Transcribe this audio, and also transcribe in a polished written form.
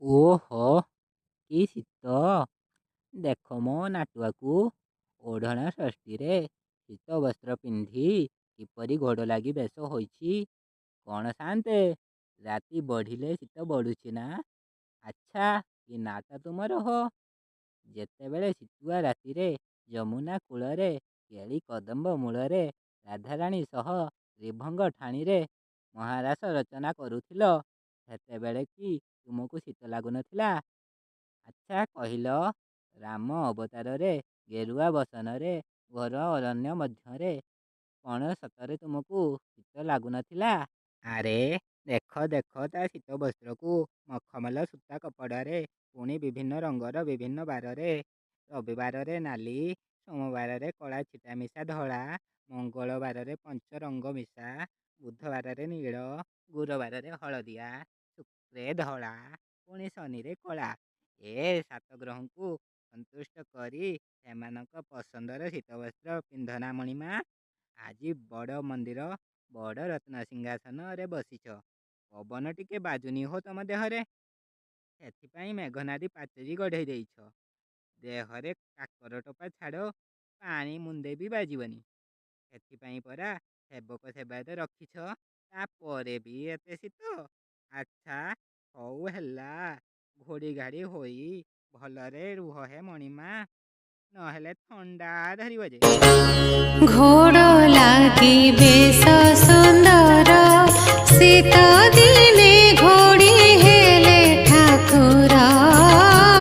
ଓହୋ, କି ଶୀତ! ଦେଖ ମୋ ନାଟୁଆକୁ ଓଢ଼ଣା ଷଷ୍ଠୀରେ ଶୀତ ବସ୍ତ୍ର ପିନ୍ଧି କିପରି ଘୋଡ଼ ଲାଗି ବେଶ ହୋଇଛି। କ'ଣ ସାନ୍ତେ, ରାତି ବଢ଼ିଲେ ଶୀତ ବଢ଼ୁଛି ନା? ଆଚ୍ଛା, କି ନାଟା ତୁମର ହୋ! ଯେତେବେଳେ ଶୀତୁଆ ରାତିରେ ଯମୁନା କୂଳରେ କେଳି କଦମ୍ବ ମୂଳରେ ରାଧାରାଣୀ ସହ ତ୍ରିଭଙ୍ଗ ଠାଣିରେ ମହାରାସ ରଚନା କରୁଥିଲ, ସେତେବେଳେ କି ତୁମକୁ ଶୀତ ଲାଗୁନଥିଲା? ଆଚ୍ଛା କହିଲ, ରାମ ଅବତାରରେ ଗେରୁଆ ବସନରେ ଘୋର ଅରଣ୍ୟ ମଧ୍ୟରେ କ'ଣ ସତରେ ତୁମକୁ ଶୀତ ଲାଗୁନଥିଲା? ଆରେ ଦେଖ ଦେଖ ତା ଶୀତ ବସ୍ତ୍ରକୁ, ମଖମଲ ସୂତା କପଡ଼ାରେ, ପୁଣି ବିଭିନ୍ନ ରଙ୍ଗର ବିଭିନ୍ନ ବାରରେ, ରବିବାରରେ ନାଲି, ସୋମବାରରେ କଳା ଛିଟା ମିଶା ଧଳା, ମଙ୍ଗଳବାରରେ ପଞ୍ଚରଙ୍ଗ ମିଶା, ବୁଧବାରରେ ନୀଳ, ଗୁରୁବାରରେ ହଳଦିଆ, ଶୁକ୍ରେ ଧଳା, ପୁଣି ଶନିରେ କଳା। ଏ ସାତ ଗ୍ରହଙ୍କୁ ସନ୍ତୁଷ୍ଟ କରି ସେମାନଙ୍କ ପସନ୍ଦର ଶୀତବସ୍ତ୍ର ପିନ୍ଧନା ମଣିମା। ଆଜି ବଡ଼ ମନ୍ଦିର ବଡ଼ ରତ୍ନ ସିଂହାସନରେ ବସିଛ, ପବନ ଟିକେ ବାଜୁନି ହୋ ତମ ଦେହରେ। ସେଥିପାଇଁ ମେଘନାଦି ପାଚେରି ଗଢ଼େଇ ଦେଇଛ। ଦେହରେ କାକର ଟୋପା ଛାଡ଼, ପାଣି ମୁନ୍ଦେ ବି ବାଜିବନି। ସେଥିପାଇଁ ପରା ସେବକ ସେବାୟତ ରଖିଛ, ତାପରେ ବି ଏତେ ଶୀତ। ଆଚ୍ଛା, ହଉ ହେଲା, ଘୋଡ଼ି ଘାଡ଼ି ହୋଇ ଭଲରେ ରୁହ ହେ ମଣିମା, ନହେଲେ ଥଣ୍ଡା ଧରିବ ଯେ। ଘୋଡ଼ ଲାଗି ବେଶ ସୁନ୍ଦର ଶୀତ